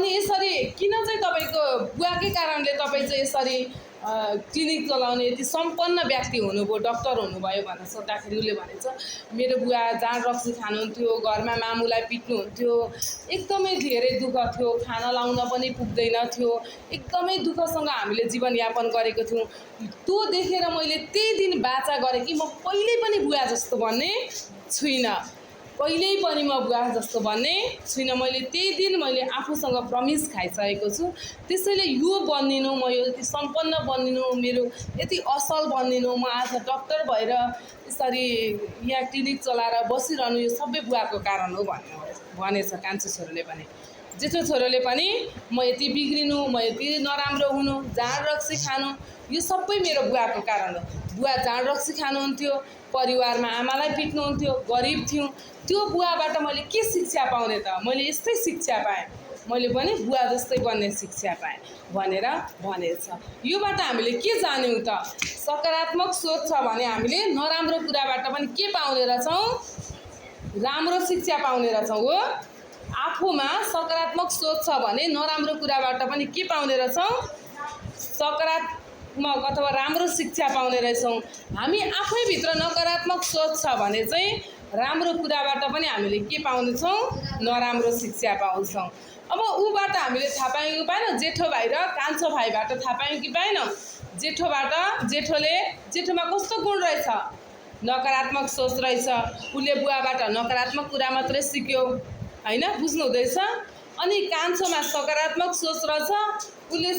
अनि यसरी किन चाहिँ तपाईँको बुवाकै कारणले तपाईँ चाहिँ यसरी क्लिनिक चलाउने यति सम्पन्न व्यक्ति हुनुभयो, डक्टर हुनुभयो भनेर सोद्धाखेरि उसले भनेछ मेरो बुवा जाँड रक्सी खानुहुन्थ्यो, घरमा मामुलाई पिट्नुहुन्थ्यो, एकदमै धेरै दुःख थियो, खाना लाउन पनि पुग्दैन थियो, एकदमै दुःखसँग हामीले जीवनयापन गरेको थियौँ। त्यो देखेर मैले त्यही दिन बाचा गरेँ कि म कहिल्यै पनि बुवा जस्तो भन्ने छुइनँ, कहिल्यै पनि म बुवा जस्तो भन्ने छुइनँ। मैले त्यही दिन मैले आफूसँग प्रमिस खाइसकेको छु। त्यसैले यो बनिनु, म यति सम्पन्न बनिनु, मेरो यति असल बनिनु, म आज डक्टर भएर यसरी यहाँ क्लिनिक चलाएर बसिरहनु यो सबै बुवाको कारण हो भनेछ कान्छो छोरोले पनि। जेठो छोरोले पनि म यति बिग्रिनु, म यति नराम्रो हुनु, जाँड रक्सी खानु यो सबै मेरो बुवाको कारण हो। बुवा जाँड रक्सी खानुहुन्थ्यो, परिवारमा आमालाई पिट्नुहुन्थ्यो, गरिब थियौँ। त्यो बुवाबाट मैले के शिक्षा पाउने त? मैले यस्तै शिक्षा पाएँ, मैले पनि बुवा जस्तै बन्ने शिक्षा पाएँ भनेर भनेछ। योबाट हामीले के जान्यौँ त? सकारात्मक सोच छ भने हामीले नराम्रो कुराबाट पनि के पाउने रहेछौँ? राम्रो शिक्षा पाउने रहेछौँ हो। आफूमा सकारात्मक सोच छ भने नराम्रो कुराबाट पनि के पाउने रहेछौँ? सकारात्मक अथवा राम्रो शिक्षा पाउने रहेछौँ। हामी आफैभित्र नकारात्मक सोच छ भने चाहिँ राम्रो कुराबाट पनि हामीले के पाउँछौँ? नराम्रो शिक्षा पाउँछौँ। अब ऊबाट हामीले थाहा पायौँ कि पाएन? जेठो भाइ र कान्छो भाइबाट थाहा पायौँ कि पाएन? जेठोमा कस्तो गुण रहेछ? नकारात्मक सोच रहेछ। उसले बुवाबाट नकारात्मक कुरा मात्रै सिक्यो होइन, बुझ्नु हुँदैछ? अनि कान्छोमा सकारात्मक सोच रहेछ, उसले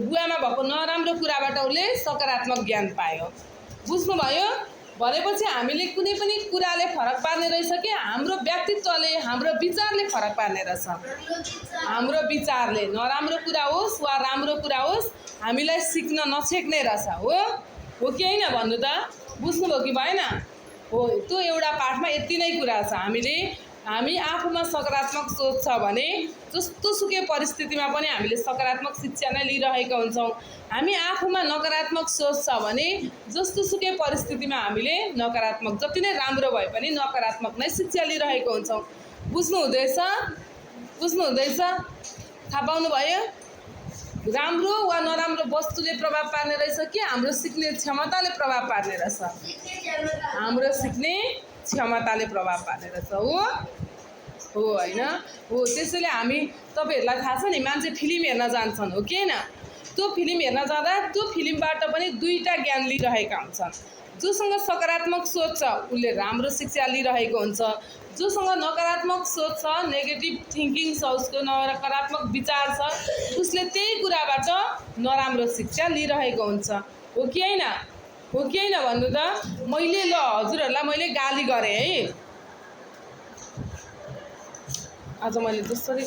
बुवामा भएको नराम्रो कुराबाट उसले सकारात्मक ज्ञान पायो। बुझ्नुभयो? भनेपछि हामीले कुनै पनि कुराले फरक पार्ने रहेछ कि हाम्रो व्यक्तित्वले, हाम्रो विचारले फरक पार्ने रहेछ। हाम्रो विचारले नराम्रो कुरा होस् वा राम्रो कुरा होस् हामीलाई सिक्न नछेक्ने रहेछ हो कि होइन भन्नु त? बुझ्नुभयो कि भएन? हो, त्यो एउटा पाठमा यति नै कुरा छ। हामी आफूमा सकारात्मक सोच छ भने जस्तो सुकै परिस्थितिमा पनि हामीले सकारात्मक शिक्षा नै लिइरहेका हुन्छौँ। हामी आफूमा नकारात्मक सोच छ भने जस्तो सुकै परिस्थितिमा हामीले नकारात्मक, जति नै राम्रो भए पनि नकारात्मक नै शिक्षा लिइरहेको हुन्छौँ। बुझ्नु हुँदैछ? थाहा पाउनुभयो? राम्रो वा नराम्रो वस्तुले प्रभाव पार्ने रहेछ कि हाम्रो सिक्ने क्षमताले प्रभाव पार्ने रहेछ? हाम्रो सिक्ने क्षमताले प्रभाव पार्ने रहेछ हो होइन? हो, त्यसैले हामी तपाईँहरूलाई थाहा छ नि मान्छे फिल्म हेर्न जान्छन् हो कि होइन? त्यो फिल्म हेर्न जाँदा त्यो फिल्मबाट पनि दुईवटा ज्ञान लिइरहेका हुन्छन्। जोसँग सकारात्मक सोच छ उसले राम्रो शिक्षा लिइरहेको हुन्छ, जोसँग नकारात्मक सोच छ, नेगेटिभ थिङ्किङ छ, उसको नकारात्मक विचार छ, उसले त्यही कुराबाट नराम्रो शिक्षा लिइरहेको हुन्छ। हो कि होइन? भन्नु त? मैले हजुरहरूलाई मैले गाली गरेँ है, आज मैले जसरी